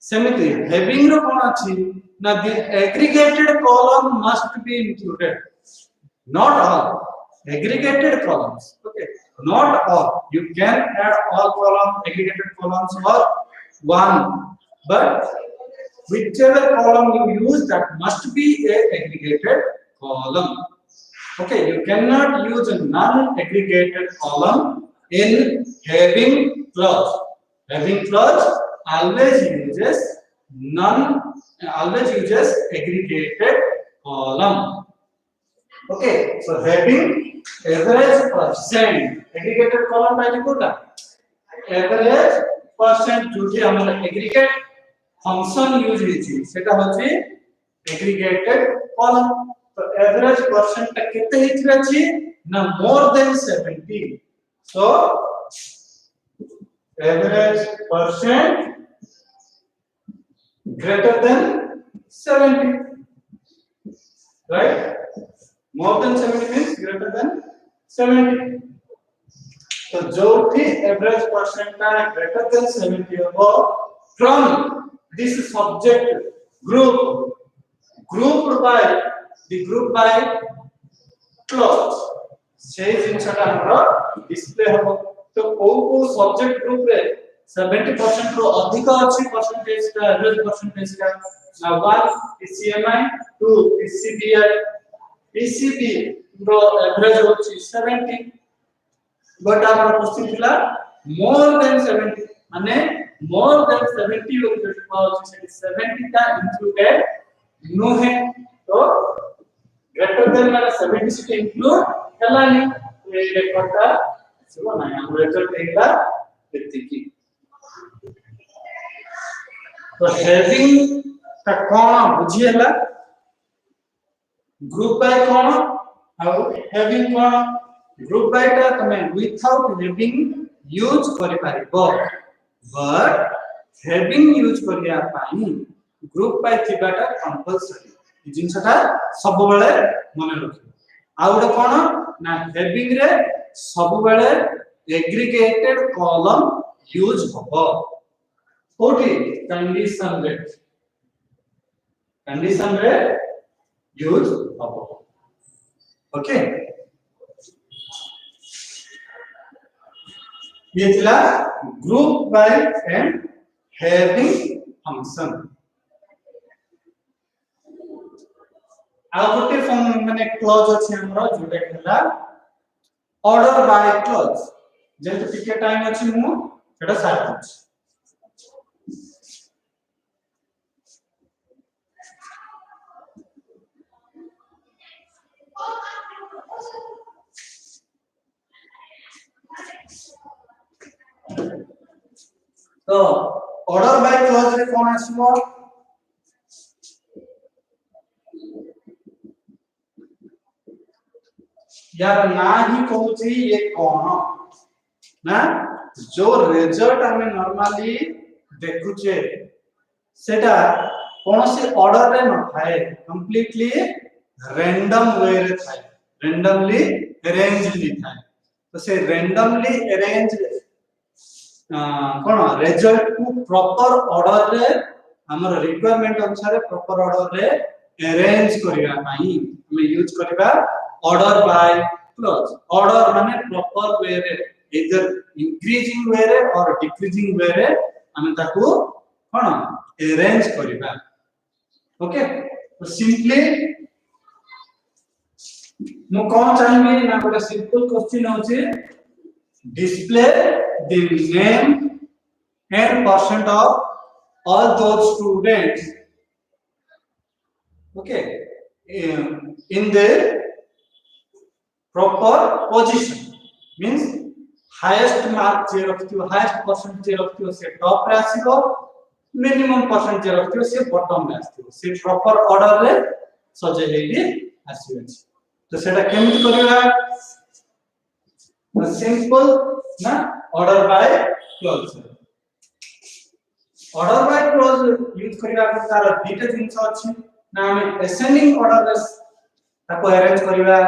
सेमिति हैविंग रो कोन अछि ना the aggregated column must be included not all aggregated columns okay not all you can add all aggregated columns or one but whichever column you use that must be a aggregated column okay you cannot use a non aggregated column in having clause always uses aggregated column okay so having average percent aggregated column by Kota average percent जोठी हमर aggregate function use हिची सेटा होची aggregated column तो average percent ता केते हिचरा छी ना more than 70 so average percent greater than 70 right more than 70 means greater than 70 तो जो भी average percent का greater than 70 हो from this subject grouped by the group by clause से जिनसटा हमरो डिस्प्ले हो तो को सब्जेक्ट ग्रुप रे 70% रो अधिक अछि परसेंटेज का एवरेज परसेंटेज का ना 1 PCMI 2 PCBI PCB row average होछि 70 बट हमर क्वेश्चन थिला मोर देन 70 माने मोर देन 70 रो होछि 70 का इंक्लूडेड नो है तो ग्रेटर देन माने 70 से इंक्लूड हलानी ए रेकॉर्डटा सुनो ना हम रिजल्ट देला एतिकी तो हैविंग का कोन बुझियला ग्रुप बाय कोन और हैविंग कोन ग्रुप बाय ता तमे विथआउट हैविंग यूज करि पारिबो बट हैविंग यूज करिया पाई ग्रुप बाय थिबाटा कंपल्सरी जिनसटा सब बेले मने रखिबो आ उडे कोन ना हैविंग रे सब बेले एग्रीगेटेड कॉलम यूज होबो कोठी कंडीशन रे यूज होबो ओके ये थिला group by and having function आ गोटे माने क्लॉज अछि हमरो जोटे खेला ऑर्डर बाय क्लॉज जेते टिके टाइम अछि मु सेटा साथ अछि तो ऑर्डर बाय क्लॉज रे कोन आसीबो यार ना ही कहूची ये कोन ना जो रिजल्ट हमें नॉर्मली देखुचे सेटा कोनोसी ऑर्डर रे न थाए कंप्लीटली रैंडम वे रे थाए रैंडमली अरेंज्डली थाए तो से रैंडमली अरेंज कोन रिजल्ट को प्रॉपर ऑर्डर रे हमर रिक्वायरमेंट अनुसार प्रॉपर ऑर्डर रे अरेंज करिया पाई हम यूज करिबा ऑर्डर बाय क्लॉज ऑर्डर माने प्रॉपर वे रे इधर इंक्रीजिंग वे रे और डिक्रीजिंग वे रे हम ताको कोन अरेंज करिबा ओके तो सिंपली मु कोन चाहिबी ना गोटे सिंपल क्वेश्चन होचे display the name and percent of all those students okay in their proper position means highest mark J रखथियो highest percent जे रखथियो से टॉप रे आसीबो मिनिमम परसेंट जे रखथियो से बॉटम रे आसीबो से प्रॉपर ऑर्डर रे सजे हेली आसीबो तो सेटा केमिति करिवा सिंपल ना order by clause order by clause use करिवा तार दीटा जिंस अछि ना हम असेंडिंग ऑर्डर रे ताको अरेंज करिवा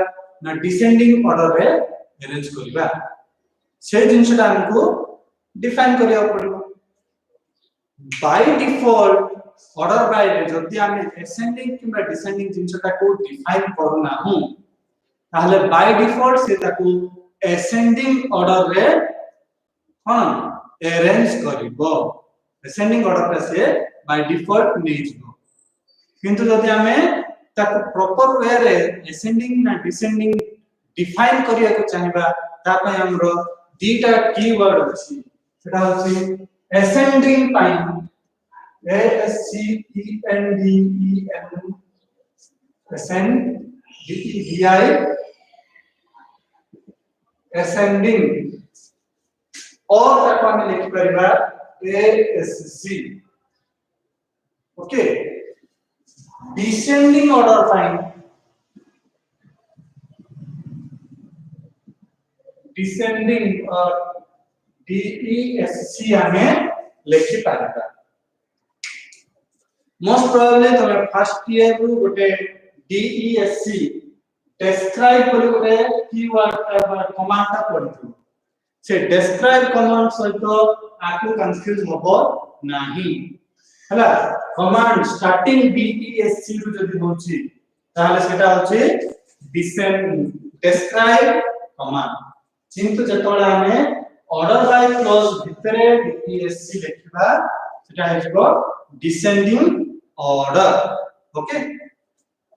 ना डिसेंडिंग ऑर्डर रे अरेंज करिवा से जिंसटा हमको डिफाइन करिया पड़िबो बाय डिफॉल्ट ऑर्डर बाय रे जदी हम असेंडिंग किबा डिसेंडिंग जिंसटा को डिफाइन करना हूं ताहले बाय डिफॉल्ट से ताको असेंडिंग ऑर्डर रे हां अरेंज करिवो असेंडिंग ऑर्डर रे से बाय डिफॉल्ट नै जिवो किंतु जदि हमें ताको प्रॉपर वे रे असेंडिंग ना डिसेंडिंग डिफाइन करिया को चाहिबा ता पय हमरो दीटा कीवर्ड अछि सेटा होछि असेंडिंग पाई A S C E N D E N ascend D E D I ascending और ताको हम लिख परिबा ASC okay descending order fine descending और DESC हमें लिखि पारबा मोस्ट प्रोबेबली तमे फर्स्ट ईयर रु गोटे DESC describe बोले गोटे कीवर्ड कमांड ता पढिथु से describe कमांड सहित आकु कंफ्यूज होबो नाही हला कमांड स्टार्टिंग DESC रु जदी होची ताले सेटा होची describe कमांड किंतु जतोला हमें ऑर्डर बाय क्लॉज भितरे DESC लिखिबा सेटा हेजबो डिसेंडिंग ऑर्डर ओके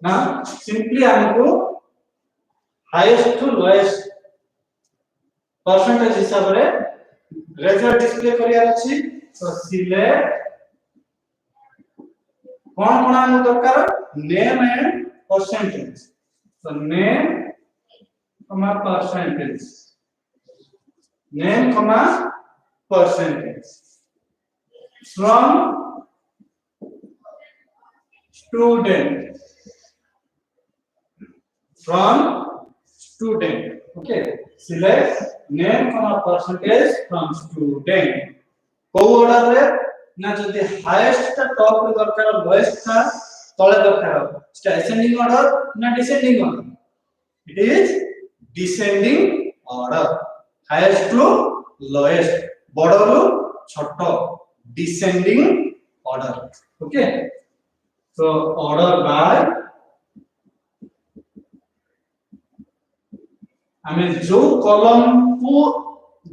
ना सिंपली हमको हाईएस्ट टू लोएस्ट परसेंटेज हिसाब रे रिजल्ट डिस्प्ले करिया अछि तो सिलेक्ट कोन कोन हम दरकार नेम एंड परसेंटेज तो नेम कमा परसेंटेज नेम कमा percentage from student from student okay select name comma percentage from student को ऑर्डर रे ना जदी हाईएस्ट ता टॉप रे दरकार लोएस्ट ता तळे दरकार स्टा असेंडिंग ऑर्डर ना descending order it is descending order highest to lowest बड़ रु छोट descending order okay so order by हमें जो कॉलम को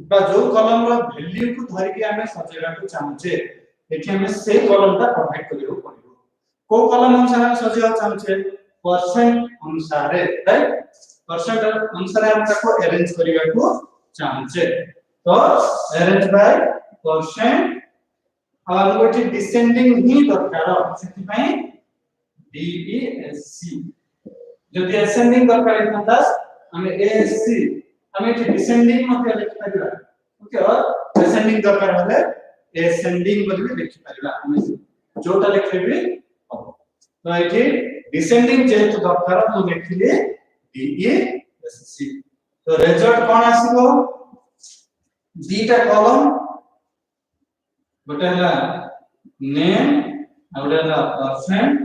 बा जो कॉलम रो वैल्यू को धरि के हमें सजेगा को चाहछे एठी हमें से कॉलम ता प्रोवाइड करियो पड़िबो को कॉलम अनुसार हम सजेगा चाहछे परसेंट अनुसार राइट परसेंट अनुसार हम ताको अरेंज करिया को चाहछे तो अरेंज बाय परसेंट और गोटी डिसेंडिंग ही दरकार सेति पई DESC जदि असेंडिंग दरकार इतना हमें ASC हमें डिसेंडिंग मत लिख परिबा ओके और असेंडिंग दरकार हले ascending बोली भी लिखि परिबा हम जोटा लिखबे हो तो एठी डिसेंडिंग जेहेतु दरकार तो लिखिले DESC तो रिजल्ट कोन आसीबो दीटा कॉलम गोटे हला नेम आ गोटे हला परसेंट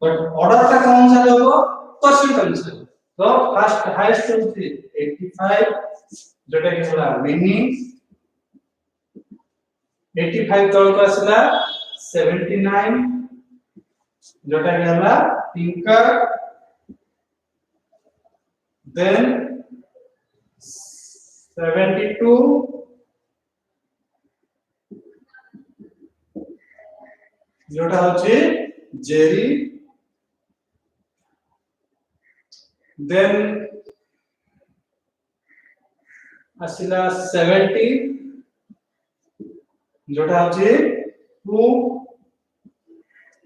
बट ऑर्डर ता कोन सा होबो परसेंट अनुसार तो फर्स्ट हाईएस्ट होती 85 जोटा कि होला मिनी 85 तळ को आसला 79 जोटा कि होला टिंकर देन 72 जोटा होची जेरी then आसिला 70 जोटा होची 2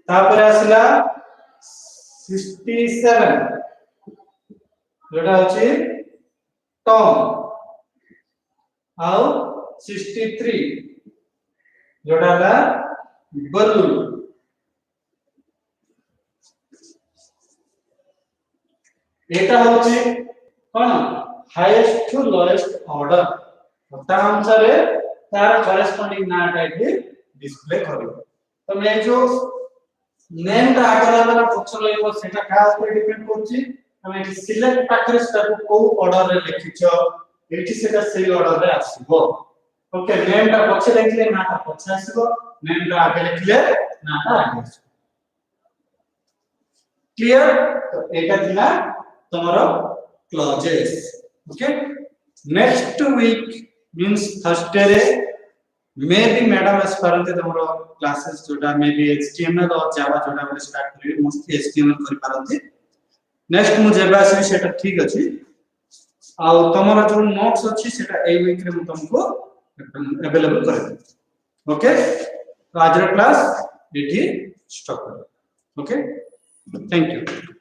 तापर आसिला 67 जोटा होची टॉम आउ 63 जोटा ला बलून एटा होची कोन हाईएस्ट टू लोएस्ट ऑर्डर ता अनुसार तार करेस्पोंडिंग नाटा एठी डिस्प्ले करियो तो मैं जो नेम ता आगला वाला फंक्शन लेबो सेटा का ऊपर डिपेंड करची हमें सिलेक्ट पाखरे स्टार को ऑर्डर रे लिखिछो एठी सेटा सही ऑर्डर रे आसीबो ओके नेम ता पछे लिखले नाटा पछे आसीबो नेम ता आगे लिखले नाटा आगे आसीबो क्लियर तो एटा थिला tomorrow clauses okay next week means Thursday रे maybe madam as parante tomorrow classes जोटा maybe HTML और Java जोटा बोले स्टार्ट करिवे मोस्ट HTML करि पारंती नेक्स्ट मु जेबा आसी सेटा ठीक अछि आ तमरा जो नोट्स अछि सेटा ए वीक रे मु तुमको अवेलेबल कर दे ओके तो आज रे क्लास एठी स्टॉप कर ओके थैंक यू